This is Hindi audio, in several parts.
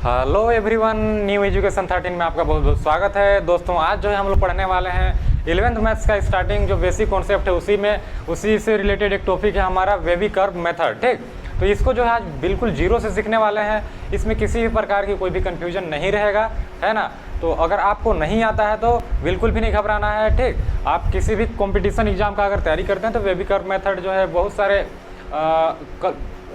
हेलो एवरीवन, न्यू एजुकेशन 13 में आपका बहुत बहुत स्वागत है। दोस्तों आज जो है हम लोग पढ़ने वाले हैं 11th मैथ्स का स्टार्टिंग जो बेसिक कॉन्सेप्ट है उसी से रिलेटेड एक टॉपिक है हमारा वेबी कर्व मेथड। ठीक, तो इसको जो है आज बिल्कुल जीरो से सीखने वाले हैं। इसमें किसी भी प्रकार की कोई भी कन्फ्यूजन नहीं रहेगा, है ना। तो अगर आपको नहीं आता है तो बिल्कुल भी नहीं घबराना है। ठीक, आप किसी भी कॉम्पिटिशन एग्जाम का अगर तैयारी करते हैं तो वेबी कर्व मेथड जो है बहुत सारे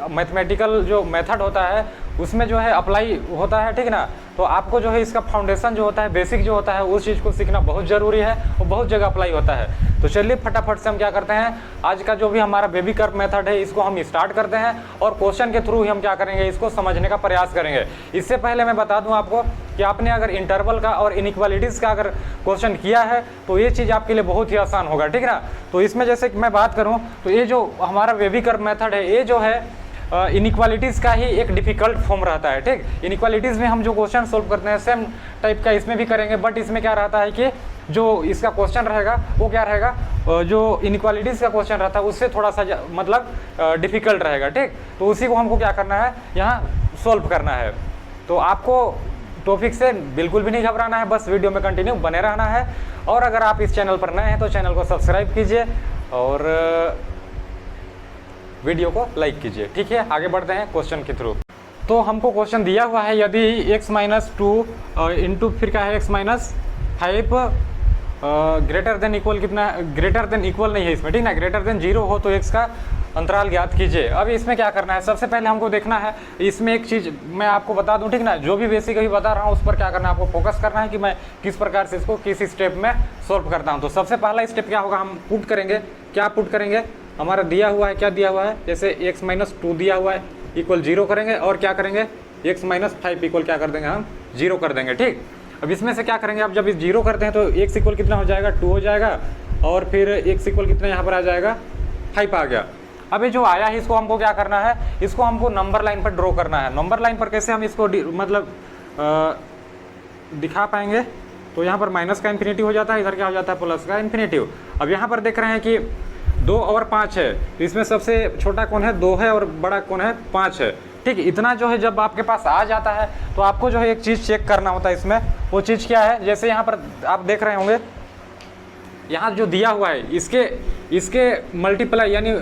मैथमेटिकल जो मेथड होता है उसमें जो है अप्लाई होता है। ठीक ना, तो आपको जो है इसका फाउंडेशन जो होता है, बेसिक जो होता है, उस चीज़ को सीखना बहुत ज़रूरी है और बहुत जगह अप्लाई होता है। तो चलिए फटाफट से हम क्या करते हैं, आज का जो भी हमारा बेबी कर्व मेथड है इसको हम स्टार्ट करते हैं और क्वेश्चन के थ्रू ही हम क्या करेंगे, इसको समझने का प्रयास करेंगे। इससे पहले मैं बता दूं आपको कि आपने अगर इंटरवल का और इनइक्वालिटीज़ का अगर क्वेश्चन किया है तो ये चीज़ आपके लिए बहुत ही आसान होगा। ठीक ना, तो इसमें जैसे मैं बात करूँ तो ये जो हमारा वेबी कर्व मेथड है ये जो है इनइक्वालिटीज़ का ही एक डिफ़िकल्ट फॉर्म रहता है। ठीक, इनइक्वालिटीज़ में हम जो क्वेश्चन सोल्व करते हैं सेम टाइप का इसमें भी करेंगे, बट इसमें क्या रहता है कि जो इसका क्वेश्चन रहेगा वो क्या रहेगा, जो इनइक्वालिटीज़ का क्वेश्चन रहता है उससे थोड़ा सा मतलब डिफ़िकल्ट रहेगा। ठीक, तो उसी को हमको क्या करना है, यहाँ सोल्व करना है। तो आपको टॉपिक से बिल्कुल भी नहीं घबराना है, बस वीडियो में कंटिन्यू बने रहना है। और अगर आप इस चैनल पर नए हैं तो चैनल को सब्सक्राइब कीजिए और वीडियो को लाइक कीजिए। ठीक है, आगे बढ़ते हैं क्वेश्चन के थ्रू। तो हमको क्वेश्चन दिया हुआ है यदि x-2 इंटू फिर क्या है x-5 ग्रेटर देन इक्वल कितना, ग्रेटर देन इक्वल नहीं है इसमें, ठीक ना, ग्रेटर देन 0 हो तो x का अंतराल ज्ञात कीजिए। अब इसमें क्या करना है, सबसे पहले हमको देखना है, इसमें एक चीज़ मैं आपको बता दूं, ठीक ना, जो भी बेसिक अभी बता रहा हूँ उस पर क्या करना है, आपको फोकस करना है कि मैं किस प्रकार से इसको किस स्टेप में सॉल्व करता हूँ। तो सबसे पहला स्टेप क्या होगा, हम पुट करेंगे। क्या पुट करेंगे, हमारा दिया हुआ है, क्या दिया हुआ है, जैसे x-2 दिया हुआ है इक्वल 0 करेंगे और क्या करेंगे x-5 इक्वल क्या कर देंगे, हम 0 कर देंगे। ठीक, अब इसमें से क्या करेंगे, अब जब इस 0 करते हैं तो x इक्वल कितना हो जाएगा, 2 हो जाएगा और फिर x इक्वल कितना यहाँ पर आ जाएगा, 5 आ गया। अब ये जो आया है इसको हमको क्या करना है, इसको हमको नंबर लाइन पर ड्रॉ करना है। नंबर लाइन पर कैसे हम इसको मतलब दिखा पाएंगे, तो यहाँ पर माइनस का इन्फिनिटी हो जाता है, इधर क्या हो जाता है, प्लस का इन्फिनिटी। अब यहाँ पर देख रहे हैं कि 2 और 5 है, तो इसमें सबसे छोटा कौन है, 2 है और बड़ा कौन है, 5 है। ठीक, इतना जो है जब आपके पास आ जाता है तो आपको जो है एक चीज़ चेक करना होता है इसमें, वो चीज़ क्या है, जैसे यहाँ पर आप देख रहे होंगे यहाँ जो दिया हुआ है इसके मल्टीप्लाई यानी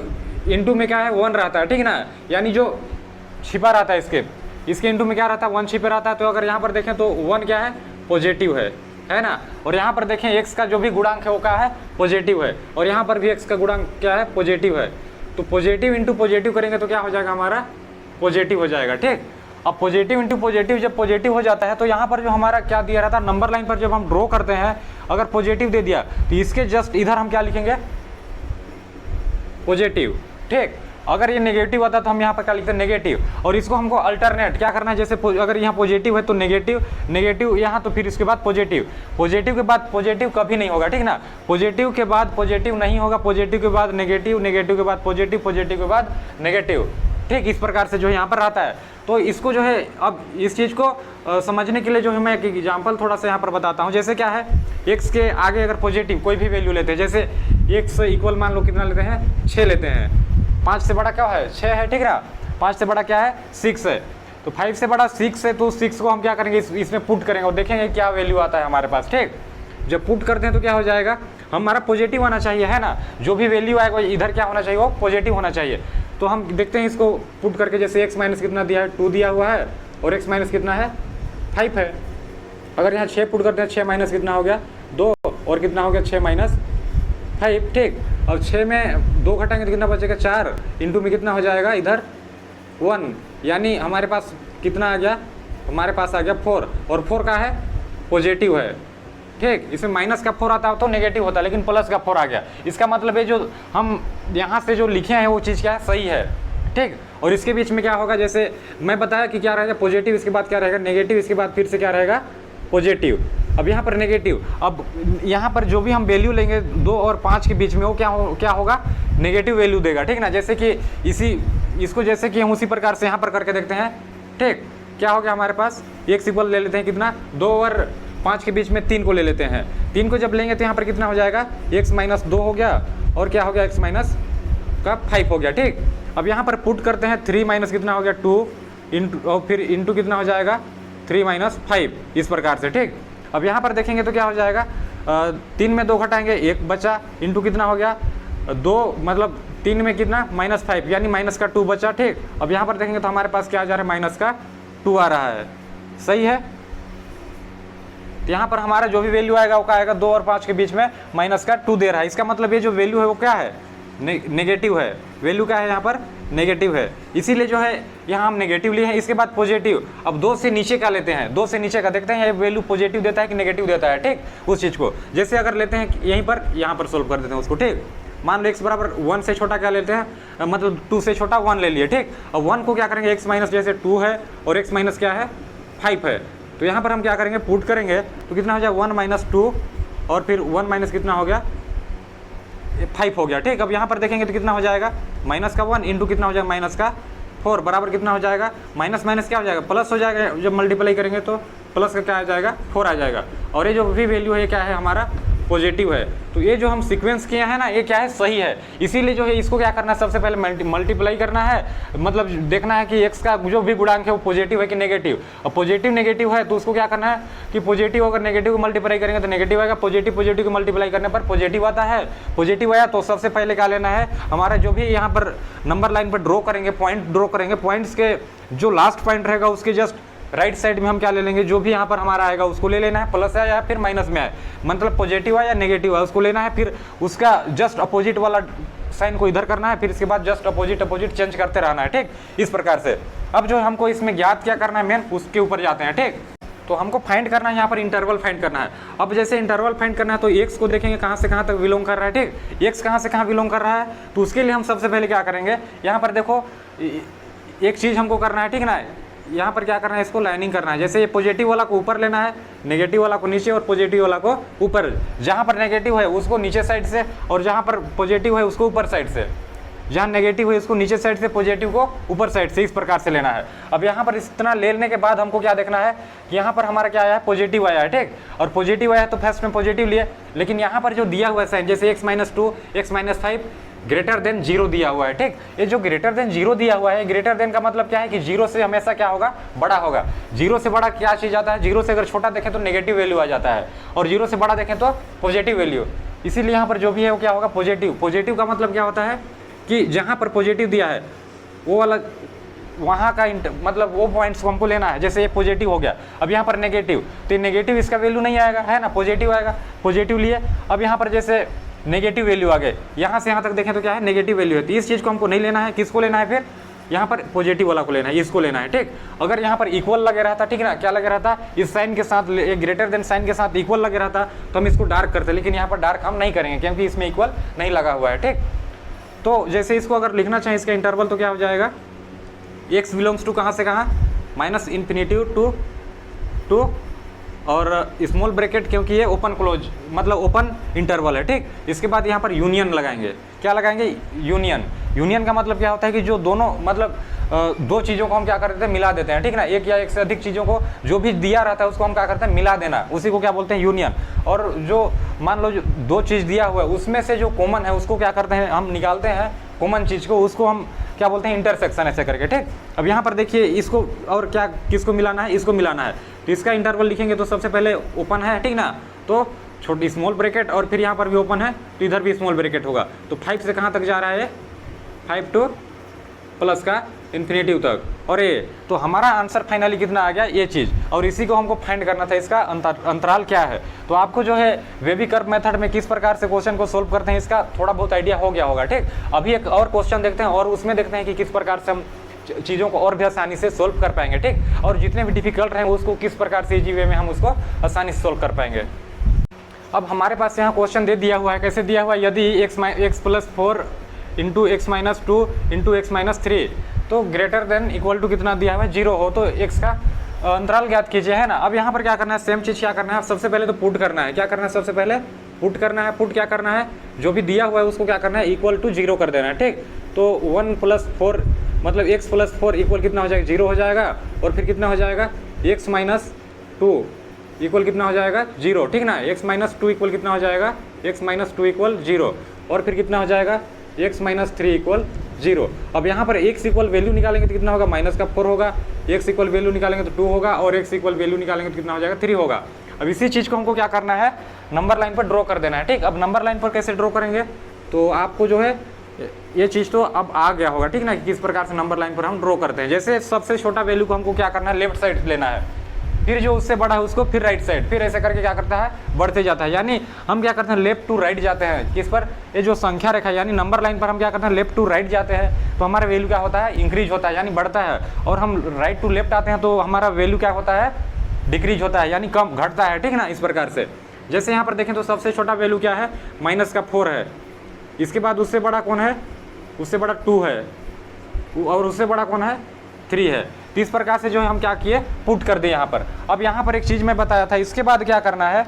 इनटू में क्या है, 1 रहता है। ठीक ना, यानी जो छिपा रहता है इसके इनटू में क्या रहता है, 1 छिपा रहता है। तो अगर यहाँ पर देखें तो 1 क्या है, पॉजिटिव है ना। और यहाँ पर देखें x का जो भी गुणांक है वो क्या है, पॉजिटिव है, और यहाँ पर भी x का गुणांक क्या है, पॉजिटिव है। तो पॉजिटिव इंटू पॉजिटिव करेंगे तो क्या हो जाएगा, हमारा पॉजिटिव हो जाएगा। ठीक, अब पॉजिटिव इंटू पॉजिटिव जब पॉजिटिव हो जाता है तो यहाँ पर जो हमारा क्या दिया रहता है, नंबर लाइन पर जब हम ड्रॉ करते हैं अगर पॉजिटिव दे दिया तो इसके जस्ट इधर हम क्या लिखेंगे, पॉजिटिव। ठीक, अगर ये नेगेटिव आता तो हम यहाँ पर क्या लिखते हैं, नेगेटिव। और इसको हमको अल्टरनेट क्या करना है, जैसे अगर यहाँ पॉजिटिव है तो नेगेटिव यहाँ, तो फिर इसके बाद पॉजिटिव के बाद पॉजिटिव कभी नहीं होगा। ठीक ना, पॉजिटिव के बाद पॉजिटिव नहीं होगा, पॉजिटिव के बाद नेगेटिव के बाद पॉजिटिव के बाद नेगेटिव। ठीक, इस प्रकार से जो है यहाँ पर रहता है। तो इसको जो है अब इस चीज़ को समझने के लिए जो है मैं एक एग्जाम्पल थोड़ा सा यहाँ पर बताता हूँ। जैसे क्या है, x के आगे अगर पॉजिटिव कोई भी वैल्यू लेते हैं, जैसे x इक्वल मान लो कितना लेते हैं, 6 लेते हैं। 5 से बड़ा क्या है, 6 है। ठीक ना, 5 से बड़ा क्या है, 6 है। तो 5 से बड़ा 6 है, तो 6 को हम क्या करेंगे, इसमें पुट करेंगे और देखेंगे क्या वैल्यू आता है हमारे पास। ठीक, जब पुट करते हैं तो क्या हो जाएगा, हमारा पॉजिटिव आना चाहिए, है ना। जो भी वैल्यू आएगा इधर क्या होना चाहिए, वो पॉजिटिव होना चाहिए। तो हम देखते हैं इसको पुट करके, जैसे x माइनस कितना दिया है, 2 दिया हुआ है और x माइनस कितना है, 5 है। अगर यहाँ 6 पुट करते हैं, 6 माइनस कितना हो गया, 2 और कितना हो गया, 6 माइनस 5। ठीक, अब 6 में 2 घटाएंगे तो कितना बचेगा, 4 इंटू में कितना हो जाएगा, इधर 1, यानी हमारे पास कितना आ गया, हमारे पास आ गया 4, और 4 का है, पॉजिटिव है। ठीक, इसमें माइनस का 4 आता है तो नेगेटिव होता है, लेकिन प्लस का 4 आ गया। इसका मतलब है जो हम यहाँ से जो लिखे हैं वो चीज़ क्या है, सही है। ठीक, और इसके बीच में क्या होगा, जैसे मैं बताया कि क्या रहेगा, पॉजिटिव, इसके बाद क्या रहेगा, नेगेटिव, इसके बाद फिर से क्या रहेगा, पॉजिटिव। अब यहाँ पर नेगेटिव, अब यहाँ पर जो भी हम वैल्यू लेंगे 2 और 5 के बीच में वो क्या होगा, नेगेटिव वैल्यू देगा। ठीक ना, जैसे कि इसको जैसे कि हम उसी प्रकार से यहाँ पर करके देखते हैं। ठीक, क्या हो गया हमारे पास, x इक्वल ले लेते हैं कितना, 2 और 5 के बीच में 3 को ले लेते हैं। 3 को जब लेंगे तो यहाँ पर कितना हो जाएगा, x-2 हो गया और क्या हो गया, x-5 हो गया। ठीक, अब यहाँ पर पुट करते हैं 3 माइनस कितना हो गया, 2 इंटू, और फिर इंटू कितना हो जाएगा, 3 माइनस 5 इस प्रकार से, ठीक। अब यहाँ पर देखेंगे तो क्या हो जाएगा, 3 में 2 घटाएंगे 1 बचा, इंटू कितना हो गया 2, मतलब 3 में कितना -5 यानी माइनस का 2 बचा, ठीक। अब यहाँ पर देखेंगे तो हमारे पास क्या आ जा रहा है, माइनस का 2 आ रहा है, सही है। तो यहाँ पर हमारा जो भी वैल्यू आएगा वो क्या आएगा, 2 और 5 के बीच में माइनस का 2 दे रहा है। इसका मतलब ये जो वैल्यू है वो क्या है, नेगेटिव है। वैल्यू क्या है यहाँ पर, नेगेटिव है, इसीलिए जो है यहाँ हम नेगेटिव लिए हैं। इसके बाद पॉजिटिव, अब 2 से नीचे का लेते हैं, 2 से नीचे का देखते हैं ये वैल्यू पॉजिटिव देता है कि नेगेटिव देता है, ठीक। उस चीज़ को जैसे अगर लेते हैं यहीं पर, यहाँ पर सोल्व कर देते हैं उसको, ठीक। मान लो x बराबर 1 से छोटा क्या लेते हैं, मतलब 2 से छोटा 1 ले लिए, ठीक। अब 1 को क्या करेंगे, x माइनस जैसे 2 है और x माइनस क्या है 5 है, तो यहाँ पर हम क्या करेंगे, पुट करेंगे तो कितना हो जाएगा 1 माइनस 2 और फिर 1 माइनस कितना हो गया 5 हो गया, ठीक। अब यहाँ पर देखेंगे तो कितना हो जाएगा, माइनस का 1 इंटू कितना हो जाएगा माइनस का 4 बराबर कितना हो जाएगा, माइनस माइनस क्या हो जाएगा, प्लस हो जाएगा। जब मल्टीप्लाई करेंगे तो प्लस का क्या आ जाएगा 4 आ जाएगा। और ये जो भी वैल्यू है क्या है हमारा पॉजिटिव है। तो ये जो हम सीक्वेंस किए हैं ना, ये क्या है, सही है। इसीलिए जो है इसको क्या करना है, सबसे पहले मल्टीप्लाई करना है, मतलब देखना है कि x का जो भी गुणांक है वो पॉजिटिव है कि नेगेटिव। और पॉजिटिव नेगेटिव है तो उसको क्या करना है कि पॉजिटिव अगर नेगेटिव को मल्टीप्लाई करेंगे तो नेगेटिव आएगा, पॉजिटिव पॉजिटिव को मल्टीप्लाई करने पर पॉजिटिव आता है। पॉजिटिव आया तो सबसे पहले क्या लेना है, हमारा जो भी यहाँ पर नंबर लाइन पर ड्रॉ करेंगे, पॉइंट ड्रॉ करेंगे, पॉइंट्स के जो लास्ट पॉइंट रहेगा उसके जस्ट राइट साइड में हम क्या ले लेंगे, जो भी यहाँ पर हमारा आएगा उसको ले लेना है, प्लस है या फिर माइनस में है, मतलब पॉजिटिव है या नेगेटिव है उसको लेना है। फिर उसका जस्ट अपोजिट वाला साइन को इधर करना है, फिर इसके बाद जस्ट अपोजिट चेंज करते रहना है, ठीक। इस प्रकार से अब जो हमको इसमें ज्ञात क्या करना है, मेन उसके ऊपर जाते हैं, ठीक। तो हमको फाइंड करना है यहाँ पर इंटरवल फाइंड करना है। अब जैसे इंटरवल फाइंड करना है तो x को देखेंगे कहाँ से कहाँ तक बिलोंग कर रहा है, ठीक। x कहाँ से कहाँ बिलोंग कर रहा है, तो उसके लिए हम सबसे पहले क्या करेंगे, यहाँ पर देखो एक चीज़ हमको करना है, ठीक ना, यहाँ पर क्या करना है, इसको लाइनिंग करना है। जैसे ये पॉजिटिव वाला को ऊपर लेना है, नेगेटिव वाला को नीचे और पॉजिटिव वाला को ऊपर। जहाँ पर नेगेटिव है उसको नीचे साइड से और जहाँ पर पॉजिटिव है उसको ऊपर साइड से, जहाँ नेगेटिव है उसको नीचे साइड से, पॉजिटिव को ऊपर साइड से, इस प्रकार से लेना है। अब यहाँ पर इतना लेने के बाद हमको क्या देखना है कि यहाँ पर हमारा क्या आया है, पॉजिटिव आया है, ठीक। और पॉजिटिव आया तो फर्स्ट में पॉजिटिव लिए, लेकिन यहाँ पर जो दिया हुआ है साइन, जैसे x-2 x-5 ग्रेटर देन 0 दिया हुआ है, ठीक। ये जो ग्रेटर देन 0 दिया हुआ है, ग्रेटर देन का मतलब क्या है कि 0 से हमेशा क्या होगा, बड़ा होगा। 0 से बड़ा क्या चीज़ आता है, 0 से अगर छोटा देखें तो नेगेटिव वैल्यू आ जाता है और 0 से बड़ा देखें तो पॉजिटिव वैल्यू। इसीलिए यहाँ पर जो भी है वो क्या होगा, पॉजिटिव। पॉजिटिव का मतलब क्या होता है कि जहाँ पर पॉजिटिव दिया है वो वाला वहाँ का मतलब वो पॉइंट्स को हमको लेना है। जैसे ये पॉजिटिव हो गया, अब यहाँ पर नेगेटिव, तो नेगेटिव इसका वैल्यू नहीं आएगा, है ना, पॉजिटिव आएगा, पॉजिटिव लिए। अब यहाँ पर जैसे नेगेटिव वैल्यू आ गए, यहाँ से यहाँ तक देखें तो क्या है, नेगेटिव वैल्यू है। तो इस चीज़ को हमको नहीं लेना है, किसको लेना है, फिर यहाँ पर पॉजिटिव वाला को लेना है, इसको लेना है, ठीक। अगर यहाँ पर इक्वल लगे रहता, ठीक ना, क्या लगे रहता, इस साइन के साथ, एक ग्रेटर देन साइन के साथ इक्वल लगे रहता तो हम इसको डार्क करते, लेकिन यहाँ पर डार्क हम नहीं करेंगे क्योंकि इसमें इक्वल नहीं लगा हुआ है, ठीक। तो जैसे इसको अगर लिखना चाहें इसका इंटरवल तो क्या हो जाएगा, x बिलोंग्स टू कहाँ से कहाँ, -∞ टू और स्मॉल ब्रैकेट, क्योंकि ये ओपन क्लोज मतलब ओपन इंटरवल है, ठीक। इसके बाद यहाँ पर यूनियन लगाएंगे, क्या लगाएंगे, यूनियन। यूनियन का मतलब क्या होता है कि जो दोनों मतलब दो चीज़ों को हम क्या करते हैं, मिला देते हैं, ठीक ना। एक या एक से अधिक चीज़ों को जो भी दिया रहता है उसको हम क्या करते हैं, मिला देना, उसी को क्या बोलते हैं, यूनियन। और जो मान लो जो दो चीज़ दिया हुआ है उसमें से जो कॉमन है उसको क्या करते हैं, हम निकालते हैं कॉमन चीज़ को, उसको हम क्या बोलते हैं, इंटरसेक्शन, ऐसे करके, ठीक। अब यहाँ पर देखिए इसको और क्या किसको मिलाना है, इसको मिलाना है। तो इसका इंटरवल लिखेंगे तो सबसे पहले ओपन है, ठीक ना, तो छोटी स्मॉल ब्रैकेट और फिर यहाँ पर भी ओपन है तो इधर भी स्मॉल ब्रैकेट होगा। तो 5 से कहाँ तक जा रहा है, 5 टू प्लस का इन्फिनेटिव तक। और ये तो हमारा आंसर फाइनली कितना आ गया, ये चीज़। और इसी को हमको फाइंड करना था, इसका अंतराल क्या है। तो आपको जो है वेबी कर्व मेथड में किस प्रकार से क्वेश्चन को सोल्व करते हैं इसका थोड़ा बहुत आइडिया हो गया होगा, ठीक। अभी एक और क्वेश्चन देखते हैं और उसमें देखते हैं कि किस प्रकार से हम चीज़ों को और भी आसानी से सोल्व कर पाएंगे, ठीक। और जितने भी डिफिकल्ट रहेंगे उसको किस प्रकार से इजी वे में हम उसको आसानी से सोल्व कर पाएंगे। अब हमारे पास यहाँ क्वेश्चन दे दिया हुआ है, कैसे दिया हुआ है, यदि x+4 into x-2 into x-3 तो ग्रेटर देन इक्वल टू कितना दिया हुआ है, 0 हो तो x का अंतराल ज्ञात कीजिए, है ना। अब यहाँ पर क्या करना है, सेम चीज़ क्या करना है, सबसे पहले तो पुट करना है। क्या करना है, सबसे पहले पुट करना है। पुट क्या करना है, जो भी दिया हुआ है उसको क्या करना है, इक्वल टू 0 कर देना है, ठीक। तो 1+4 मतलब x+4 इक्वल कितना हो जाएगा, 0 हो जाएगा। और फिर कितना हो जाएगा, x-2 इक्वल कितना हो जाएगा, 0, ठीक ना। x-2 इक्वल कितना हो जाएगा, x-2 इक्वल 0। और फिर कितना हो जाएगा, x-3 इक्वल 0। अब यहाँ पर x इक्वल वैल्यू निकालेंगे तो कितना होगा, -4 होगा। x इक्वल वैल्यू निकालेंगे तो 2 होगा, और x इक्वल वैल्यू निकालेंगे तो कितना हो जाएगा, 3 होगा। अब इसी चीज़ को हमको क्या करना है, नंबर लाइन पर ड्रॉ कर देना है, ठीक। अब नंबर लाइन पर कैसे ड्रॉ करेंगे, तो आपको जो है ये चीज़ तो अब आ गया होगा, ठीक ना, कि किस प्रकार से नंबर लाइन पर हम ड्रॉ करते हैं। जैसे सबसे छोटा वैल्यू को हमको क्या करना है, लेफ्ट साइड लेना है, फिर जो उससे बड़ा है उसको फिर राइट साइड, फिर ऐसे करके क्या करता है, बढ़ते जाता है। यानी हम क्या करते हैं, लेफ्ट टू राइट जाते हैं। किस पर, ये जो संख्या रेखा यानी नंबर लाइन पर हम क्या करते हैं, लेफ्ट टू राइट जाते हैं तो हमारा वैल्यू क्या होता है, इंक्रीज होता है, यानी बढ़ता है। और हम राइट टू लेफ्ट आते हैं तो हमारा वैल्यू क्या होता है, डिक्रीज होता है, यानी कम घटता है, ठीक ना, इस प्रकार से। जैसे यहाँ पर देखें तो सबसे छोटा वैल्यू क्या है, -4 है। इसके बाद उससे बड़ा कौन है, उससे बड़ा 2 है, और उससे बड़ा कौन है, 3 है। तो इस प्रकार से जो है हम क्या किए, पुट कर दिए यहाँ पर। अब यहाँ पर एक चीज़ मैं बताया था, इसके बाद क्या करना है,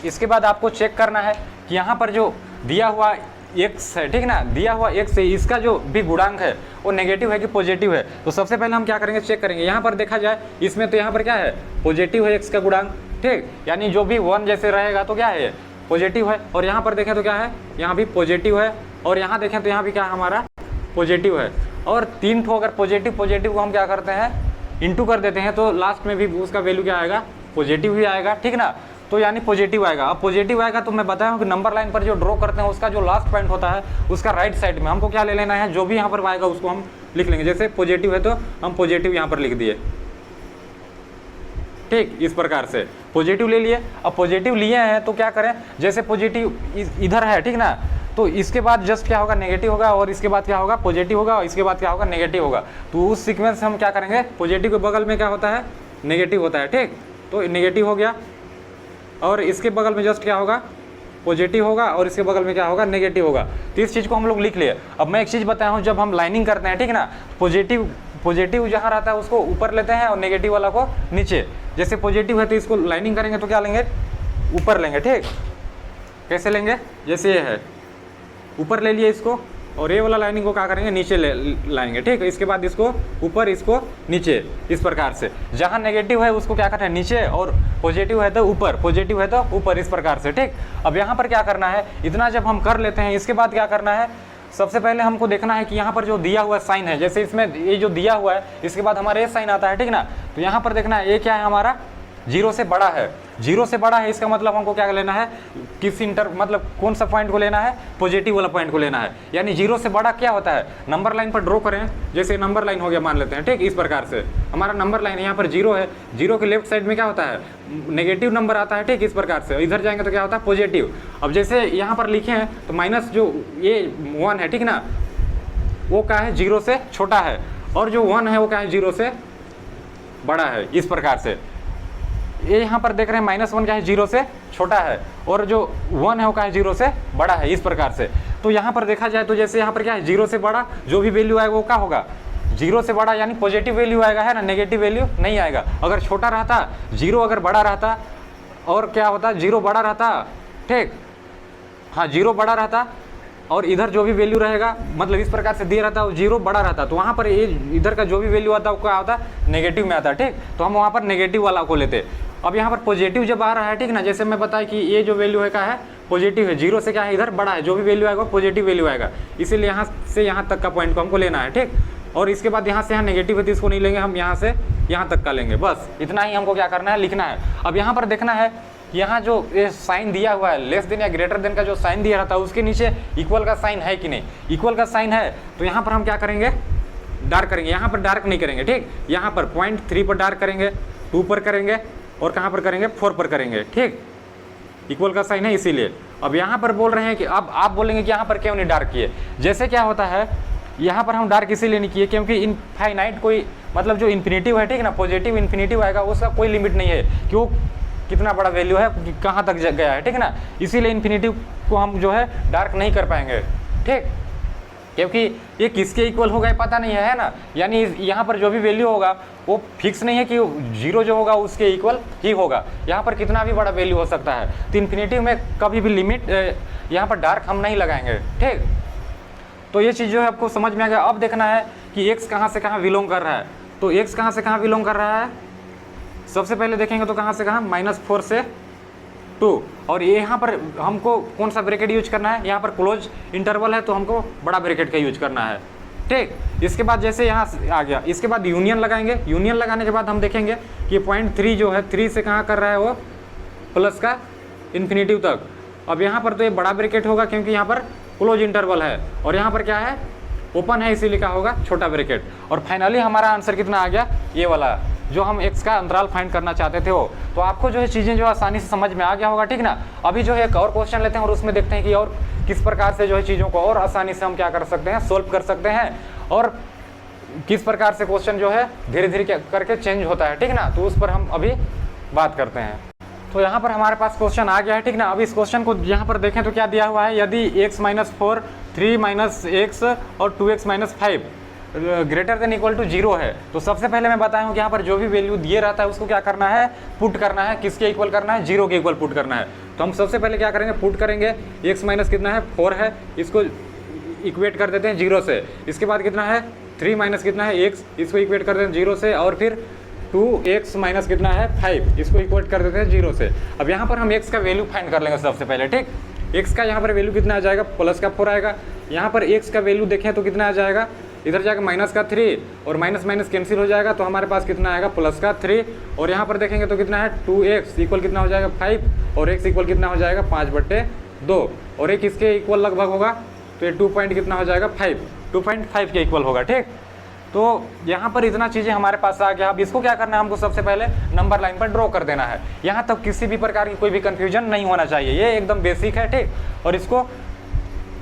इसके बाद आपको चेक करना है कि यहाँ पर जो दिया हुआ x है, ठीक ना, दिया हुआ x है, इसका जो भी गुणांक है वो नेगेटिव है कि पॉजिटिव है। तो सबसे पहले हम क्या करेंगे, चेक करेंगे। यहाँ पर देखा जाए इसमें तो यहाँ पर क्या है, पॉजिटिव है x का गुणांक, ठीक, यानी जो भी 1 जैसे रहेगा तो क्या है, पॉजिटिव है। और यहाँ पर देखें तो क्या है, यहाँ भी पॉजिटिव है, और यहाँ देखें तो यहाँ भी क्या है, हमारा पॉजिटिव है। और 3 ठो अगर पॉजिटिव को हम क्या करते हैं, इंटू कर देते हैं, तो लास्ट में भी उसका वैल्यू क्या आएगा, पॉजिटिव ही आएगा, ठीक ना। तो यानी पॉजिटिव आएगा। अब पॉजिटिव आएगा तो मैं बताया हूँ कि नंबर लाइन पर जो ड्रॉ करते हैं उसका जो लास्ट पॉइंट होता है उसका राइट साइड में हमको क्या ले लेना है, जो भी यहाँ पर आएगा उसको हम लिख लेंगे। जैसे पॉजिटिव है तो हम पॉजिटिव यहाँ पर लिख दिए, ठीक, इस प्रकार से पॉजिटिव ले लिए। अब पॉजिटिव लिए हैं तो क्या करें, जैसे पॉजिटिव इधर है, ठीक ना, तो इसके बाद जस्ट क्या होगा, नेगेटिव होगा, और इसके बाद क्या होगा, पॉजिटिव होगा, और इसके बाद क्या होगा, नेगेटिव होगा। तो उस सीक्वेंस से हम क्या करेंगे, पॉजिटिव के बगल में क्या होता है, नेगेटिव होता है, ठीक। तो नेगेटिव हो गया, और इसके बगल में जस्ट क्या होगा, पॉजिटिव होगा, और इसके बगल में क्या होगा, नेगेटिव होगा। तो इस चीज़ को हम लोग लिख लिए। अब मैं एक चीज़ बताया हूँ, जब हम लाइनिंग करते हैं, ठीक ना, पॉजिटिव जहाँ रहता है उसको ऊपर लेते हैं और नेगेटिव वाला को नीचे। जैसे पॉजिटिव है तो इसको लाइनिंग करेंगे तो क्या लेंगे, ऊपर लेंगे, ठीक। कैसे लेंगे, जैसे ये है, ऊपर ले लिए इसको, और ये वाला लाइनिंग को क्या करेंगे, नीचे लाएंगे, ठीक। इसके बाद इसको ऊपर, इसको नीचे, इस प्रकार से। जहाँ नेगेटिव है उसको क्या करना है, नीचे, और पॉजिटिव है तो ऊपर, पॉजिटिव है तो ऊपर, इस प्रकार से, ठीक। अब यहाँ पर क्या करना है, इतना जब हम कर लेते हैं, इसके बाद क्या करना है, सबसे पहले हमको देखना है कि यहाँ पर जो दिया हुआ साइन है, जैसे इसमें ये जो दिया हुआ है इसके बाद हमारा ये साइन आता है, ठीक ना। तो यहाँ पर देखना है ये क्या है, हमारा 0 से बड़ा है। 0 से बड़ा है इसका मतलब हमको क्या लेना है, किस मतलब कौन सा पॉइंट को लेना है, पॉजिटिव वाला पॉइंट को लेना है। यानी 0 से बड़ा क्या होता है, नंबर लाइन पर ड्रॉ करें, जैसे नंबर लाइन हो गया मान लेते हैं, ठीक। इस प्रकार से हमारा नंबर लाइन यहाँ पर 0 है, 0 के लेफ्ट साइड में क्या होता है, नेगेटिव नंबर आता है, ठीक। इस प्रकार से इधर जाएंगे तो क्या होता है, पॉजिटिव। अब जैसे यहाँ पर लिखे हैं तो माइनस जो ये 1 है, ठीक ना, वो क्या है, 0 से छोटा है, और जो 1 है वो क्या है, 0 से बड़ा है, इस प्रकार से। ये यहाँ पर देख रहे हैं -1 क्या है, 0 से छोटा है, और जो 1 है वो क्या है, 0 से बड़ा है, इस प्रकार से। तो यहाँ पर देखा जाए तो जैसे यहाँ पर क्या है, 0 से बड़ा जो भी वैल्यू आएगा वो क्या होगा, 0 से बड़ा, यानी पॉजिटिव वैल्यू आएगा, है ना, नेगेटिव वैल्यू नहीं आएगा। अगर छोटा रहता 0, अगर बड़ा रहता, और क्या होता, 0 बड़ा रहता, ठीक, हाँ 0 बड़ा रहता, और इधर जो भी वैल्यू रहेगा, मतलब इस प्रकार से दिया रहता है, 0 बड़ा रहता, तो वहाँ पर ये इधर का जो भी वैल्यू आता है वो क्या होता है, नेगेटिव में आता है, ठीक। तो हम वहाँ पर नेगेटिव वाला को लेते। अब यहाँ पर पॉजिटिव जब आ रहा है, ठीक ना, जैसे मैं बताया कि ये जो वैल्यू है क्या है, पॉजिटिव है, 0 से क्या है, इधर बड़ा है, जो भी वैल्यू आएगा पॉजिटिव वैल्यू आएगा, इसीलिए यहाँ से यहाँ तक का पॉइंट को हमको लेना है, ठीक। और इसके बाद यहाँ से यहाँ नेगेटिव है तो इसको नहीं लेंगे, हम यहाँ से यहाँ तक का लेंगे, बस इतना ही हमको क्या करना है, लिखना है। अब यहाँ पर देखना है, यहाँ जो ये साइन दिया हुआ है, लेस देन या ग्रेटर देन का जो साइन दिया रहता है उसके नीचे इक्वल का साइन है कि नहीं, इक्वल का साइन है तो यहाँ पर हम क्या करेंगे, डार्क करेंगे। यहाँ पर डार्क नहीं करेंगे, ठीक, यहाँ पर 0.3 पर डार्क करेंगे, 2 पर करेंगे, और कहाँ पर करेंगे, 4 पर करेंगे, ठीक। इक्वल का साइन है इसीलिए। अब यहाँ पर बोल रहे हैं कि अब आप बोलेंगे कि यहाँ पर क्यों नहीं डार्क किए। जैसे क्या होता है, यहाँ पर हम डार्क इसीलिए नहीं किए क्योंकि इनफाइनाइट कोई मतलब जो इन्फिनिटिव है, ठीक ना, पॉजिटिव इन्फिनिटिव आएगा, उसका कोई लिमिट नहीं है कि वो कितना बड़ा वैल्यू है, कहाँ तक गया है, ठीक ना। इसीलिए इन्फिनिटिव को हम जो है डार्क नहीं कर पाएंगे, ठीक, क्योंकि ये किसके इक्वल होगा ये पता नहीं है ना। यानी यहाँ पर जो भी वैल्यू होगा वो फिक्स नहीं है कि 0 जो होगा उसके इक्वल ही होगा, यहाँ पर कितना भी बड़ा वैल्यू हो सकता है। तो इन्फिनिटिव में कभी भी लिमिट यहाँ पर डार्क हम नहीं लगाएंगे, ठीक। तो ये चीज़ जो है आपको समझ में आ गया। अब देखना है कि x कहाँ से कहाँ बिलोंग कर रहा है। तो x कहाँ से कहाँ बिलोंग कर रहा है, सबसे पहले देखेंगे तो कहाँ से कहाँ, -4 से 2, और ये यहाँ पर हमको कौन सा ब्रैकेट यूज करना है, यहाँ पर क्लोज इंटरवल है तो हमको बड़ा ब्रैकेट का यूज करना है, ठीक। इसके बाद जैसे यहाँ आ गया, इसके बाद यूनियन लगाएंगे। यूनियन लगाने के बाद हम देखेंगे कि पॉइंट 3 जो है 3 से कहाँ कर रहा है वो प्लस का इन्फिनिटिव तक। अब यहाँ पर तो ये बड़ा ब्रैकेट होगा क्योंकि यहाँ पर क्लोज इंटरवल है, और यहाँ पर क्या है ओपन है, इसीलिए क्या होगा छोटा ब्रैकेट। और फाइनली हमारा आंसर कितना आ गया, ये वाला जो हम x का अंतराल फाइंड करना चाहते थे वो। तो आपको जो है चीज़ें जो आसानी से समझ में आ गया होगा, ठीक ना। अभी जो है एक और क्वेश्चन लेते हैं और उसमें देखते हैं कि और किस प्रकार से जो है चीज़ों को और आसानी से हम क्या कर सकते हैं, सोल्व कर सकते हैं, और किस प्रकार से क्वेश्चन जो है धीरे धीरे करके चेंज होता है, ठीक ना। तो उस पर हम अभी बात करते हैं। तो यहाँ पर हमारे पास क्वेश्चन आ गया है, ठीक ना। अब इस क्वेश्चन को यहाँ पर देखें तो क्या दिया हुआ है, यदि x - 4, 3 - x और 2x - 5 greater than equal to 0 है, तो सबसे पहले मैं बताया हूँ कि यहाँ पर जो भी वैल्यू दिए रहता है उसको क्या करना है, पुट करना है। किसके इक्वल करना है, 0 के इक्वल पुट करना है। तो हम सबसे पहले क्या करेंगे, पुट करेंगे। x माइनस कितना है 4 है, इसको इक्वेट कर देते हैं 0 से। इसके बाद कितना है 3 माइनस कितना है x, इसको इक्वेट कर देते हैं 0 से। और फिर 2x माइनस कितना है 5, इसको इक्वेट कर देते हैं 0 से। अब यहाँ पर हम x का वैल्यू फाइंड कर लेंगे सबसे पहले, ठीक। x का यहाँ पर वैल्यू कितना आ जाएगा, प्लस का 4 आएगा। यहाँ पर x का वैल्यू देखें तो कितना आ जाएगा, इधर जाएगा माइनस का 3 और माइनस माइनस कैंसिल हो जाएगा, तो हमारे पास कितना आएगा प्लस का 3। और यहाँ पर देखेंगे तो कितना है 2x इक्वल कितना हो जाएगा 5 और x इक्वल कितना हो जाएगा 5/2, और एक इसके इक्वल लगभग होगा, तो ये 2 पॉइंट कितना हो जाएगा 2.5 के इक्वल होगा, ठीक। तो यहाँ पर इतना चीज़ें हमारे पास आ गया। अब इसको क्या करना है, हमको सबसे पहले नंबर लाइन पर ड्रॉ कर देना है। यहाँ तक किसी भी प्रकार की कोई भी कन्फ्यूजन नहीं होना चाहिए, ये एकदम बेसिक है, ठीक, और इसको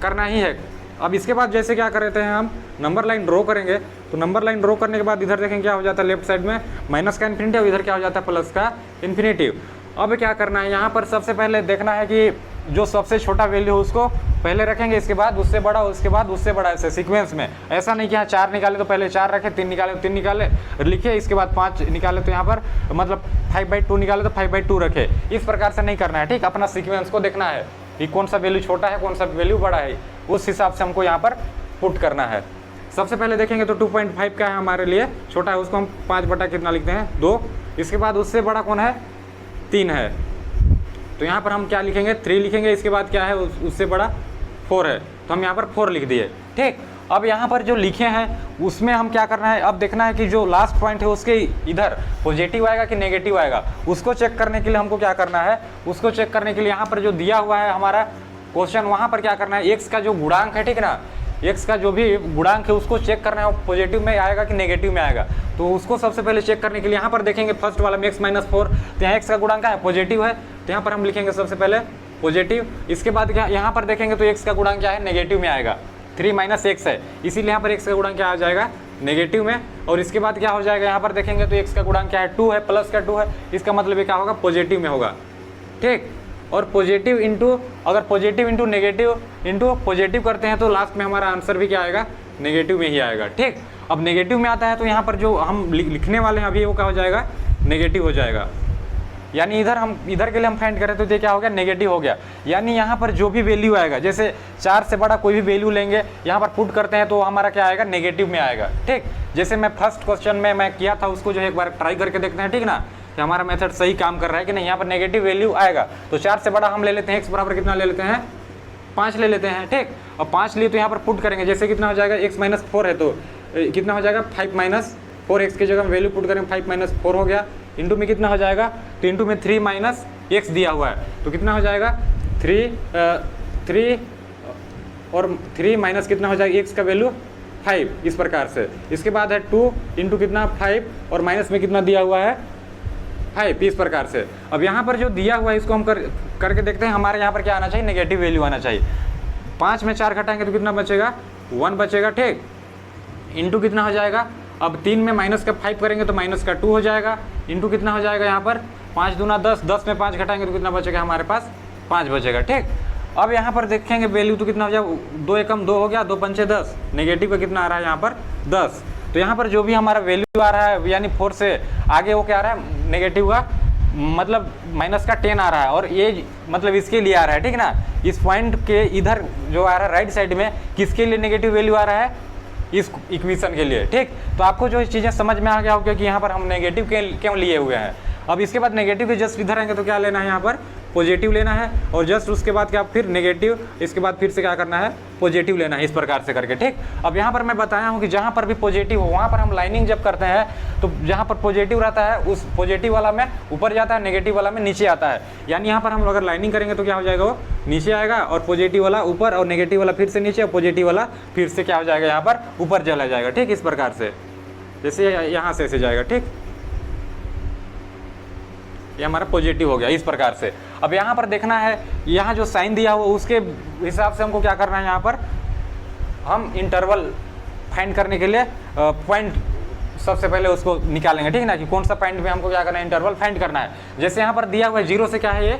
करना ही है। अब इसके बाद जैसे क्या कर रहे हैं, हम नंबर लाइन ड्रॉ करेंगे। तो नंबर लाइन ड्रॉ करने के बाद इधर देखेंगे क्या हो जाता है, लेफ्ट साइड में माइनस का इन्फिनिटिव, इधर क्या हो जाता है प्लस का इन्फिनिटिव। अब क्या करना है, यहाँ पर सबसे पहले देखना है कि जो सबसे छोटा वैल्यू है उसको पहले रखेंगे, इसके बाद उससे बड़ा, उसके बाद उससे बड़ा, ऐसे सीक्वेंस में। ऐसा नहीं कि यहाँ 4 निकाले तो पहले 4 रखे, 3 निकाले तो 3 निकाले लिखे, इसके बाद 5 निकाले तो यहाँ पर मतलब 5/2 निकाले तो 5/2 रखे। इस प्रकार से नहीं करना है, ठीक। अपना सीक्वेंस को देखना है कि कौन सा वैल्यू छोटा है, कौन सा वैल्यू बड़ा है, उस हिसाब से हमको यहाँ पर पुट करना है। सबसे पहले देखेंगे तो 2.5 का है हमारे लिए छोटा है, उसको हम 5 कितना लिखते हैं 2। इसके बाद उससे बड़ा कौन है 3 है, तो यहाँ पर हम क्या लिखेंगे 3 लिखेंगे। इसके बाद क्या है उससे बड़ा 4 है, तो हम यहाँ पर 4 लिख दिए, ठीक। अब यहाँ पर जो लिखे हैं उसमें हम क्या करना है, अब देखना है कि जो लास्ट पॉइंट है उसके इधर पॉजिटिव आएगा कि नेगेटिव आएगा। उसको चेक करने के लिए हमको क्या करना है, उसको चेक करने के लिए यहाँ पर जो दिया हुआ है हमारा क्वेश्चन, वहाँ पर क्या करना है, x का जो गुणांक है, ठीक ना, x का जो भी गुणांक है उसको चेक करना है, पॉजिटिव में आएगा कि नेगेटिव में आएगा। तो उसको सबसे पहले चेक करने के लिए यहाँ पर देखेंगे फर्स्ट वाला में x - 4, तो यहाँ x का गुणांक है पॉजिटिव है, तो यहाँ पर हम लिखेंगे सबसे पहले पॉजिटिव। इसके बाद क्या यहाँ पर देखेंगे तो x का गुणांक क्या है, नेगेटिव में आएगा, 3 - x है, इसीलिए यहाँ पर x का गुणांक क्या आ जाएगा, नेगेटिव में। और इसके बाद क्या हो जाएगा, यहाँ पर देखेंगे तो x का गुणांक क्या है 2 है, प्लस का 2 है, इसका मतलब ये क्या होगा पॉजिटिव में होगा, ठीक। और पॉजिटिव इंटू, अगर positive into negative into positive करते हैं तो लास्ट में हमारा आंसर भी क्या आएगा, नेगेटिव में ही आएगा, ठीक। अब नेगेटिव में आता है तो यहाँ पर जो हम लिखने वाले हैं अभी वो क्या हो जाएगा, नेगेटिव हो जाएगा। यानी इधर के लिए हम फाइंड करें तो ये क्या हो गया, नेगेटिव हो गया। यानी यहाँ पर जो भी वैल्यू आएगा, जैसे 4 से बड़ा कोई भी वैल्यू लेंगे यहाँ पर पुट करते हैं तो हमारा क्या आएगा, नेगेटिव में आएगा, ठीक। जैसे मैं फर्स्ट क्वेश्चन में मैं किया था उसको जो है एक बार ट्राई करके देखते हैं, ठीक ना, कि हमारा मेथड सही काम कर रहा है कि नहीं। यहाँ पर नेगेटिव वैल्यू आएगा तो 4 से बड़ा हम ले लेते हैं, x बराबर कितना ले लेते हैं 5 ले लेते हैं, ठीक। और 5 लिए तो यहाँ पर पुट करेंगे, जैसे कितना हो जाएगा x - 4 है तो कितना हो जाएगा 5 - 4, x की जगह हम वैल्यू पुट करेंगे 5 - 4 हो गया। इंटू में कितना हो जाएगा, तो इंटू में 3 - x दिया हुआ है तो कितना हो जाएगा 3 और 3 माइनस कितना हो जाएगा x का वैल्यू 5, इस प्रकार से। इसके बाद है 2 इंटू कितना 5 और माइनस में कितना दिया हुआ है 5, इस प्रकार से। अब यहाँ पर जो दिया हुआ है इसको हम करके देखते हैं, हमारे यहाँ पर क्या आना चाहिए, नेगेटिव वैल्यू आना चाहिए। 5 में 4 घटाएंगे तो कितना बचेगा 1 बचेगा, ठीक। इंटू कितना हो जाएगा, अब 3 में माइनस का 5 करेंगे तो माइनस का 2 हो जाएगा। इंटू कितना हो जाएगा यहाँ पर 5 दूना 10, 10 में 5 घटाएंगे तो कितना बचेगा हमारे पास 5 बचेगा, ठीक। अब यहाँ पर देखेंगे वैल्यू तो कितना हो जाएगा, 2 एकम 2 हो गया, 2 पंचे 10, नेगेटिव का कितना आ रहा है यहाँ पर 10। तो यहाँ पर जो भी हमारा वैल्यू आ रहा है यानी 4 से आगे वो क्या आ रहा है, नेगेटिव का मतलब माइनस का 10 आ रहा है, और ये मतलब इसके लिए आ रहा है, ठीक ना। इस पॉइंट के इधर जो आ रहा है राइट साइड में किसके लिए नेगेटिव वैल्यू आ रहा है, इस इक्वेशन के लिए, ठीक। तो आपको जो चीज़ें समझ में आ गया हो क्योंकि यहाँ पर हम नेगेटिव क्यों लिए हुए हैं। अब इसके बाद नेगेटिव के जस्ट इधर आएंगे तो क्या लेना है, यहाँ पर पॉजिटिव लेना है, और जस्ट उसके बाद क्या फिर नेगेटिव, इसके बाद फिर से क्या करना है पॉजिटिव लेना है, इस प्रकार से करके। ठीक, अब यहाँ पर मैं बताया हूँ कि जहाँ पर भी पॉजिटिव हो वहाँ पर हम लाइनिंग जब करते हैं तो जहाँ पर पॉजिटिव रहता है उस पॉजिटिव वाला में ऊपर जाता है, नेगेटिव वाला में नीचे आता है। यानी यहाँ पर हम अगर लाइनिंग करेंगे तो क्या हो जाएगा, वो नीचे आएगा, और पॉजिटिव वाला ऊपर, और नेगेटिव वाला फिर से नीचे, और पॉजिटिव वाला फिर से क्या हो जाएगा यहाँ पर ऊपर चला जाएगा। ठीक, इस प्रकार से, जैसे यहाँ से ऐसे जाएगा। ठीक, ये हमारा पॉजिटिव हो गया इस प्रकार से। अब यहाँ पर देखना है, यहाँ जो साइन दिया हुआ उसके हिसाब से हमको क्या करना है, यहाँ पर हम इंटरवल फाइंड करने के लिए पॉइंट सबसे पहले उसको निकालेंगे। ठीक है ना, कि कौन सा पॉइंट में हमको क्या करना है, इंटरवल फाइंड करना है। जैसे यहाँ पर दिया हुआ है 0 से क्या है, ये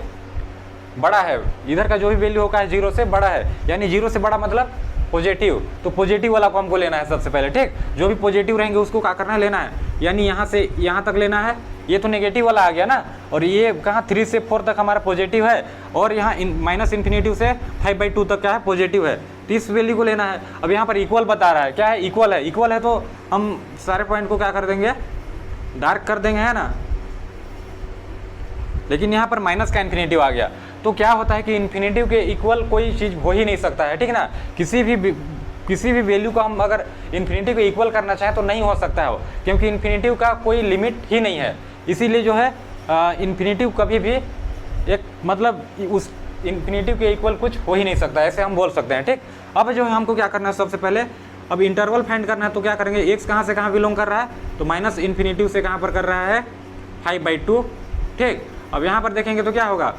बड़ा है, इधर का जो भी वैल्यू होगा 0 से बड़ा है, यानी 0 से बड़ा मतलब पॉजिटिव, तो पॉजिटिव वाला को हमको लेना है सबसे पहले। ठीक, जो भी पॉजिटिव रहेंगे उसको क्या करना है, लेना है, यानी यहाँ से यहाँ तक लेना है। ये तो नेगेटिव वाला आ गया ना, और ये कहाँ 3 से 4 तक हमारा पॉजिटिव है, और यहाँ माइनस इन्फिनिटी से 5/2 तक क्या है पॉजिटिव है, तो इस वैल्यू को लेना है। अब यहाँ पर इक्वल बता रहा है, क्या है, इक्वल है। इक्वल है तो हम सारे पॉइंट को क्या कर देंगे, डार्क कर देंगे, है ना। लेकिन यहाँ पर माइनस का इन्फिनिटिव आ गया, तो क्या होता है कि इन्फिनिटिव के इक्वल कोई चीज़ हो ही नहीं सकता है। ठीक ना, किसी भी वैल्यू को हम अगर इन्फिनिटिव को इक्वल करना चाहें तो नहीं हो सकता है वो, क्योंकि इन्फिनिटिव का कोई लिमिट ही नहीं है। इसीलिए जो है इन्फिनिटिव कभी भी एक मतलब उस इन्फिनिटिव के इक्वल कुछ हो ही नहीं सकता, ऐसे हम बोल सकते हैं। ठीक, अब जो है हमको क्या करना है, सबसे पहले अब इंटरवल फाइंड करना है, तो क्या करेंगे, एक्स कहाँ से कहाँ बिलोंग कर रहा है, तो माइनस इन्फिनिटिव से कहाँ पर कर रहा है 5/2। ठीक, अब यहाँ पर देखेंगे तो क्या होगा,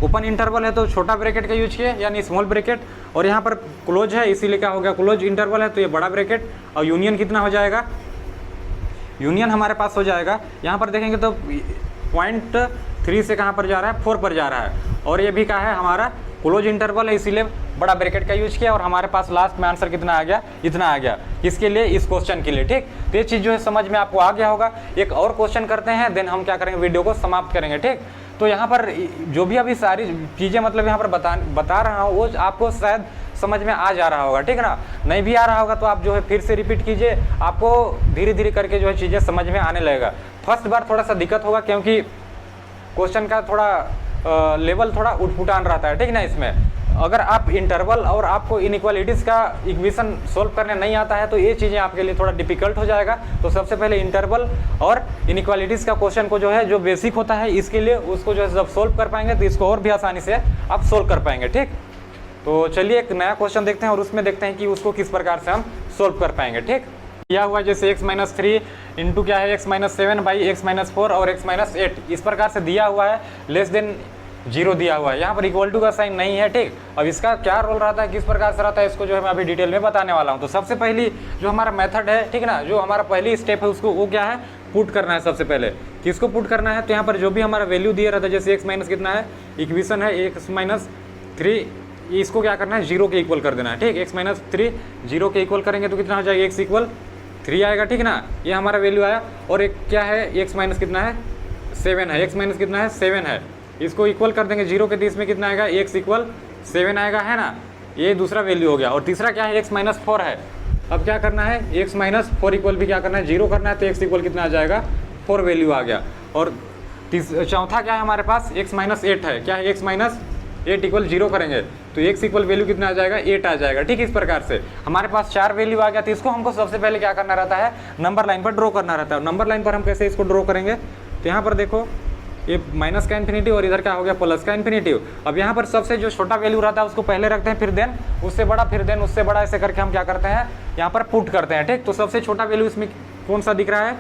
ओपन इंटरवल है तो छोटा ब्रैकेट का यूज किए, यानी स्मॉल ब्रैकेट, और यहाँ पर क्लोज है इसीलिए क्या हो गया, क्लोज इंटरवल है तो ये बड़ा ब्रैकेट, और यूनियन कितना हो जाएगा, यूनियन हमारे पास हो जाएगा। यहाँ पर देखेंगे तो 0.3 से कहाँ पर जा रहा है, 4 पर जा रहा है, और ये भी क्या है हमारा क्लोज इंटरवल है, इसीलिए बड़ा ब्रैकेट का यूज किया, और हमारे पास लास्ट में आंसर कितना आ गया, इतना आ गया, किसके लिए, इस क्वेश्चन के लिए। ठीक, तो ये चीज़ जो है समझ में आपको आ गया होगा। एक और क्वेश्चन करते हैं, देन हम क्या करेंगे, वीडियो को समाप्त करेंगे। ठीक, तो यहाँ पर जो भी अभी सारी चीज़ें मतलब यहाँ पर बता रहा हूँ वो आपको शायद समझ में आ जा रहा होगा। ठीक है ना, नहीं भी आ रहा होगा तो आप जो है फिर से रिपीट कीजिए, आपको धीरे धीरे करके जो है चीज़ें समझ में आने लगेगा। फर्स्ट बार थोड़ा सा दिक्कत होगा, क्योंकि क्वेश्चन का थोड़ा लेवल थोड़ा उठपुटान रहता है। ठीक ना, इसमें अगर आप इंटरवल और आपको इनइक्वालिटीज़ का इक्वेशन सोल्व करने नहीं आता है तो ये चीज़ें आपके लिए थोड़ा डिफिकल्ट हो जाएगा। तो सबसे पहले इंटरवल और इनइक्वालिटीज़ का क्वेश्चन को जो है जो बेसिक होता है इसके लिए उसको जो है जब सोल्व कर पाएंगे तो इसको और भी आसानी से आप सोल्व कर पाएंगे। ठीक, तो चलिए एक नया क्वेश्चन देखते हैं और उसमें देखते हैं कि उसको किस प्रकार से हम सोल्व कर पाएंगे। ठीक, दिया हुआ जैसे x-3 इंटू क्या है x-7/x-4 और x-8 इस प्रकार से दिया हुआ है, लेस देन 0 दिया हुआ है, यहाँ पर इक्वल टू का साइन नहीं है। ठीक, अब इसका क्या रोल रहता है, किस प्रकार से रहता है, इसको जो है मैं अभी डिटेल में बताने वाला हूँ। तो सबसे पहली जो हमारा मेथड है, ठीक ना, जो हमारा पहली स्टेप है उसको वो क्या है, पुट करना है। सबसे पहले किसको पुट करना है, तो यहाँ पर जो भी हमारा वैल्यू दिया रहता है, जैसे x माइनस कितना है, इक्वेशन है x-3, इसको क्या करना है 0 के इक्वल कर देना है। ठीक, x-3 0 के इक्वल करेंगे तो कितना हो जाएगा, x = 3 आएगा। ठीक ना, ये हमारा वैल्यू आया, और एक क्या है x माइनस कितना है 7 है, x माइनस कितना है 7 है, इसको इक्वल कर देंगे 0 के, 30 में कितना आएगा, x = 7 आएगा, है ना, ये दूसरा वैल्यू हो गया। और तीसरा क्या है, x-4 है। अब क्या करना है, x-4 इक्वल भी क्या करना है 0 करना है, तो x = कितना आ जाएगा 4 वैल्यू आ गया। और चौथा क्या है हमारे पास, x-8 है, क्या है x-8 = 0 करेंगे तो x = वैल्यू कितना आ जाएगा 8 आ जाएगा। ठीक, इस प्रकार से हमारे पास 4 वैल्यू आ गया। तो इसको हमको सबसे पहले क्या करना रहता है, नंबर लाइन पर ड्रॉ करना रहता है। नंबर लाइन पर हम कैसे इसको ड्रॉ करेंगे, तो यहाँ पर देखो ये माइनस का इन्फिनिटी और इधर क्या हो गया प्लस का इन्फिनिटी। अब यहाँ पर सबसे जो छोटा वैल्यू रहता है उसको पहले रखते हैं, फिर देन उससे बड़ा, फिर देन उससे बड़ा, ऐसे करके हम क्या करते हैं यहाँ पर पुट करते हैं। ठीक, तो सबसे छोटा वैल्यू इसमें कौन सा दिख रहा है,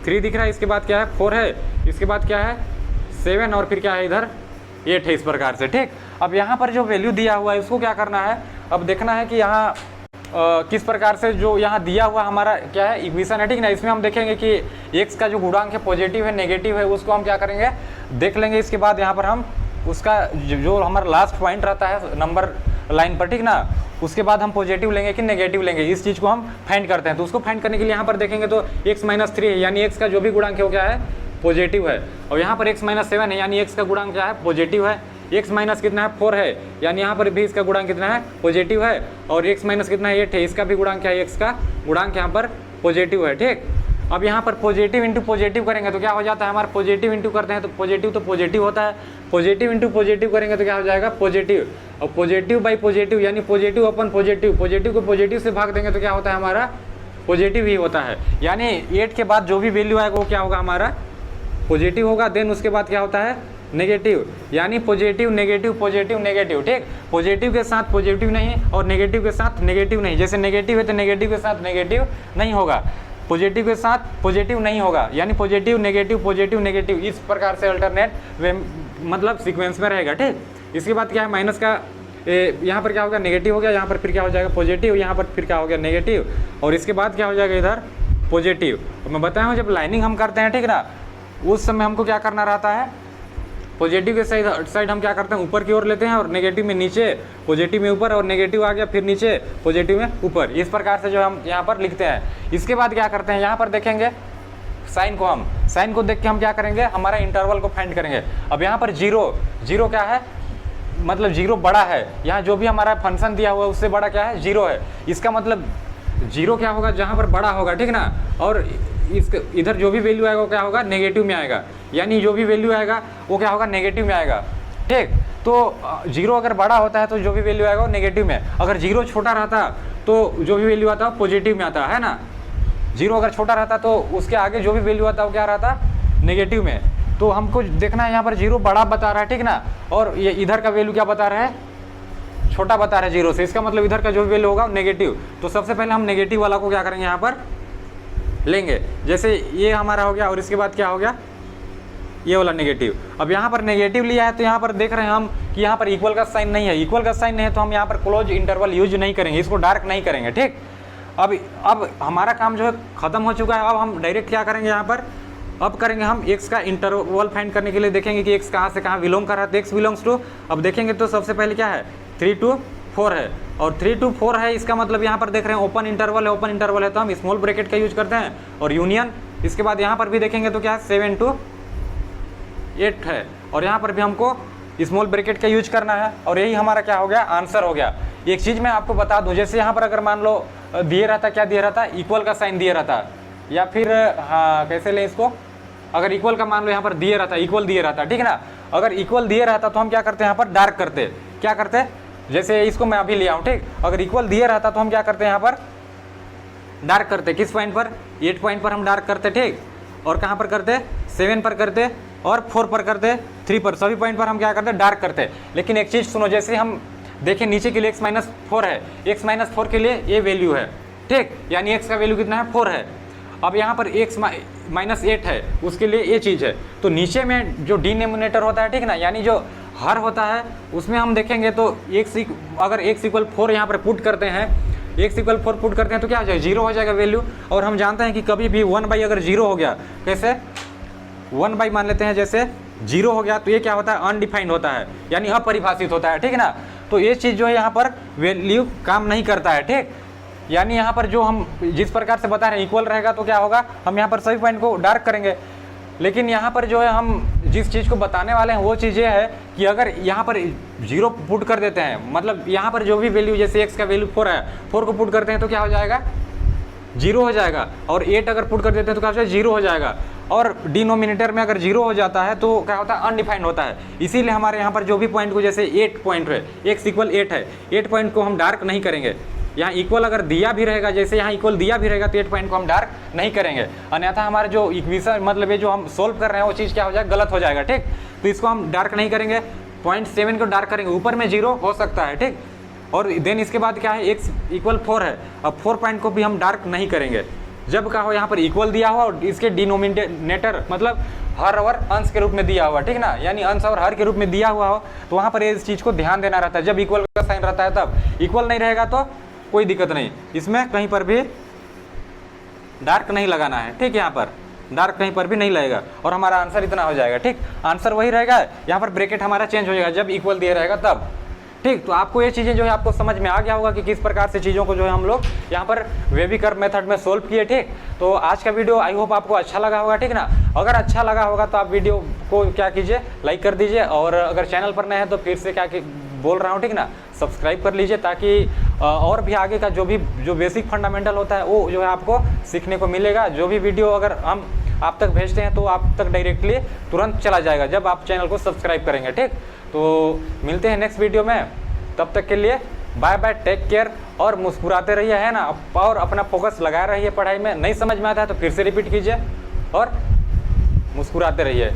3 दिख रहा है, इसके बाद क्या है 4 है, इसके बाद क्या है 7 और फिर क्या है इधर 8 है, इस प्रकार से। ठीक, अब यहाँ पर जो वैल्यू दिया हुआ है उसको क्या करना है, अब देखना है कि यहाँ किस प्रकार से जो यहाँ दिया हुआ हमारा क्या है इक्वेशन है। ठीक ना, इसमें हम देखेंगे कि x का जो गुणांक है पॉजिटिव है नेगेटिव है उसको हम क्या करेंगे देख लेंगे। इसके बाद यहाँ पर हम उसका जो हमारा लास्ट पॉइंट रहता है नंबर लाइन पर, ठीक ना, उसके बाद हम पॉजिटिव लेंगे कि नेगेटिव लेंगे, इस चीज़ को हम फाइंड करते हैं। तो उसको फाइंड करने के लिए यहाँ पर देखेंगे तो x-3 है, यानी x का जो भी गुणांक है वो क्या है पॉजिटिव है, और यहाँ पर x-7 है, यानी x का गुणांक क्या है पॉजिटिव है। x माइनस कितना है 4 है, यानी यहाँ पर भी इसका गुणांक कितना है पॉजिटिव है, और x माइनस कितना है 8 है, इसका भी गुणांक क्या है, x का गुणांक यहाँ पर पॉजिटिव है। ठीक, अब यहाँ पर पॉजिटिव इंटू पॉजिटिव करेंगे तो क्या हो जाता है हमारा, पॉजिटिव इंटू करते हैं तो पॉजिटिव होता है, पॉजिटिव इंटू पॉजिटिव करेंगे तो क्या हो जाएगा पॉजिटिव, और पॉजिटिव बाई पॉजिटिव यानी पॉजिटिव अपन पॉजिटिव, पॉजिटिव को पॉजिटिव से भाग देंगे तो क्या होता है हमारा पॉजिटिव ही होता है। यानी 8 के बाद जो भी वैल्यू आएगा वो क्या होगा हमारा पॉजिटिव होगा, देन उसके बाद क्या होता है नेगेटिव, यानी पॉजिटिव नेगेटिव पॉजिटिव नेगेटिव, ठीक। पॉजिटिव के साथ पॉजिटिव नहीं और नेगेटिव के साथ नेगेटिव नहीं, जैसे नेगेटिव है तो नेगेटिव के साथ नेगेटिव नहीं होगा, पॉजिटिव के साथ पॉजिटिव नहीं होगा, यानी पॉजिटिव नेगेटिव इस प्रकार से अल्टरनेट वे मतलब सीक्वेंस में रहेगा, ठीक। इसके बाद क्या है माइनस का यहाँ पर क्या होगा नेगेटिव हो गया, यहाँ पर फिर क्या हो जाएगा पॉजिटिव, यहाँ पर फिर क्या हो गया नेगेटिव, और इसके बाद क्या हो जाएगा इधर पॉजिटिव। मैं बताया हूँ जब लाइनिंग हम करते हैं, ठीक ना, उस समय हमको क्या करना रहता है, पॉजिटिव के साइड हम क्या करते हैं ऊपर की ओर लेते हैं और नेगेटिव में नीचे, पॉजिटिव में ऊपर और नेगेटिव आ गया फिर नीचे, पॉजिटिव में ऊपर, इस प्रकार से जो हम यहाँ पर लिखते हैं। इसके बाद क्या करते हैं यहाँ पर देखेंगे साइन को देख के हम क्या करेंगे हमारा इंटरवल को फाइंड करेंगे। अब यहाँ पर जीरो क्या है, मतलब जीरो बड़ा है, यहाँ जो भी हमारा फंक्शन दिया हुआ है उससे बड़ा क्या है जीरो है, इसका मतलब जीरो क्या होगा जहाँ पर बड़ा होगा, ठीक ना, और इधर जो भी वैल्यू आएगा वो क्या होगा नेगेटिव में आएगा, यानी जो भी वैल्यू आएगा वो क्या होगा नेगेटिव में आएगा, ठीक। तो जीरो अगर बड़ा होता है तो जो भी वैल्यू आएगा वो नेगेटिव में, अगर जीरो छोटा रहता तो जो भी वैल्यू आता है पॉजिटिव में आता है ना, जीरो अगर छोटा रहता तो उसके आगे जो भी वैल्यू आता वो क्या रहता नेगेटिव में। तो हमको देखना है यहाँ पर जीरो बड़ा बता रहा है, ठीक ना, और ये इधर का वैल्यू क्या बता रहा है छोटा बता रहा है जीरो से, इसका मतलब इधर का जो भी वैल्यू होगा नेगेटिव। तो सबसे पहले हम नेगेटिव वाला को क्या करेंगे यहाँ पर लेंगे, जैसे ये हमारा हो गया और इसके बाद क्या हो गया ये वाला नेगेटिव। अब यहाँ पर नेगेटिव लिया है तो यहाँ पर देख रहे हैं हम कि यहाँ पर इक्वल का साइन नहीं है, इक्वल का साइन नहीं है तो हम यहाँ पर क्लोज इंटरवल यूज नहीं करेंगे, इसको डार्क नहीं करेंगे, ठीक। अब हमारा काम जो है खत्म हो चुका है। अब हम डायरेक्ट क्या करेंगे यहाँ पर, अब करेंगे हम x का इंटरवल फाइंड करने के लिए देखेंगे कि x कहाँ से कहाँ बिलोंग कर रहा है, तो x बिलोंग्स टू, अब देखेंगे तो सबसे पहले क्या है 3 to 4 है, और 3 to 4 है, इसका मतलब यहाँ पर देख रहे हैं ओपन इंटरवल है तो हम स्मॉल ब्रैकेट का यूज करते हैं, और यूनियन। इसके बाद यहाँ पर भी देखेंगे तो क्या है 7 to 8 है, और यहाँ पर भी हमको स्मॉल ब्रैकेट का यूज करना है, और यही हमारा क्या हो गया आंसर हो गया। एक चीज़ मैं आपको बता दूं, जैसे यहाँ पर अगर मान लो दिए रहता, क्या दिया रहता इक्वल का साइन दिया रहता, या फिर हाँ कैसे लें इसको, अगर इक्वल का मान लो यहाँ पर दिए रहता इक्वल दिए रहता, ठीक है ना, अगर इक्वल दिए रहता तो हम क्या करते हैं यहाँ पर डार्क करते, क्या करते जैसे इसको मैं अभी लिया हूँ, ठीक। अगर इक्वल दिए रहता तो हम क्या करते हैं यहाँ पर डार्क करते, किस पॉइंट पर 8 पॉइंट पर हम डार्क करते, ठीक, और कहाँ पर करते 7 पर करते, और 4 पर करते, 3 पर, सभी पॉइंट पर हम क्या करते डार्क करते। लेकिन एक चीज़ सुनो, जैसे हम देखें नीचे के लिए x-4 है, x-4 के लिए ये वैल्यू है, ठीक, यानी x का वैल्यू कितना है 4 है। अब यहाँ पर x-8 है, उसके लिए ये चीज़ है, तो नीचे में जो डिनोमिनेटर होता है, ठीक ना, यानी जो हर होता है उसमें हम देखेंगे तो अगर x=4 यहाँ पर पुट करते हैं, x=4 पुट करते हैं तो क्या हो जाएगा 0 हो जाएगा वैल्यू। और हम जानते हैं कि कभी भी 1/, अगर 0 हो गया, कैसे 1/, मान लेते हैं जैसे 0 हो गया तो ये क्या होता है अनडिफाइंड होता है, यानी अपरिभाषित होता है, ठीक है ना। तो ये चीज़ जो है यहाँ पर वैल्यू काम नहीं करता है, ठीक। यानी यहाँ पर जो हम जिस प्रकार से बता रहे हैं इक्वल रहेगा तो क्या होगा, हम यहाँ पर सभी पॉइंट को डार्क करेंगे। लेकिन यहाँ पर जो है हम जिस चीज़ को बताने वाले हैं वो चीज़ ये है कि अगर यहाँ पर 0 पुट कर देते हैं, मतलब यहाँ पर जो भी वैल्यू, जैसे x का वैल्यू 4 है, 4 को पुट करते हैं तो क्या हो जाएगा 0 हो जाएगा, और 8 अगर पुट कर देते हैं तो क्या हो जाएगा 0 हो जाएगा, और डिनोमिनेटर में अगर 0 हो जाता है तो क्या होता है अनडिफाइंड होता है। इसीलिए हमारे यहाँ पर जो भी पॉइंट को, जैसे 8 पॉइंट है, x=8 है, 8 पॉइंट को हम डार्क नहीं करेंगे। यहाँ इक्वल अगर दिया भी रहेगा, जैसे यहाँ इक्वल दिया भी रहेगा तो 8 पॉइंट को हम डार्क नहीं करेंगे, अन्यथा हमारे जो इक्वेशन मतलब ये जो हम सोल्व कर रहे हैं वो चीज़ क्या हो जाएगा गलत हो जाएगा, ठीक। तो इसको हम डार्क नहीं करेंगे, 0.7 को डार्क करेंगे, ऊपर में 0 हो सकता है, ठीक। और देन इसके बाद क्या है x=4 है, अब 4 पॉइंट को भी हम डार्क नहीं करेंगे। जब का हो यहाँ पर इक्वल दिया हुआ और इसके डिनोमिनेटर मतलब हर और अंश के रूप में दिया हुआ, ठीक ना, यानी अंश और हर के रूप में दिया हुआ हो तो वहाँ पर इस चीज़ को ध्यान देना रहता है। जब इक्वल का साइन रहता है तब, इक्वल नहीं रहेगा तो कोई दिक्कत नहीं, इसमें कहीं पर भी डार्क नहीं लगाना है, ठीक। यहाँ पर डार्क कहीं पर भी नहीं लगेगा और हमारा आंसर इतना हो जाएगा, ठीक। आंसर वही रहेगा, यहाँ पर ब्रैकेट हमारा चेंज हो जाएगा जब इक्वल दिया रहेगा तब, ठीक। तो आपको ये चीज़ें जो है आपको समझ में आ गया होगा कि किस प्रकार से चीज़ों को जो है हम लोग यहाँ पर वेबी कर्व मेथड में सोल्व किए, ठीक। तो आज का वीडियो आई होप आपको अच्छा लगा होगा, ठीक ना। अगर अच्छा लगा होगा तो आप वीडियो को क्या कीजिए लाइक कर दीजिए, और अगर चैनल पर नए हैं तो फिर से क्या बोल रहा हूँ, ठीक ना, सब्सक्राइब कर लीजिए ताकि और भी आगे का जो बेसिक फंडामेंटल होता है वो जो है आपको सीखने को मिलेगा। जो भी वीडियो अगर हम आप तक भेजते हैं तो आप तक डायरेक्टली तुरंत चला जाएगा जब आप चैनल को सब्सक्राइब करेंगे, ठीक। तो मिलते हैं नेक्स्ट वीडियो में, तब तक के लिए बाय बाय, टेक केयर और मुस्कुराते रहिए, है ना। और अपना फोकस लगाए रहिए पढ़ाई में। नहीं समझ में आता है तो फिर से रिपीट कीजिए और मुस्कुराते रहिए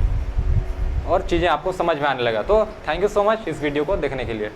और चीज़ें आपको समझ में आने लगा। तो थैंक यू सो मच इस वीडियो को देखने के लिए।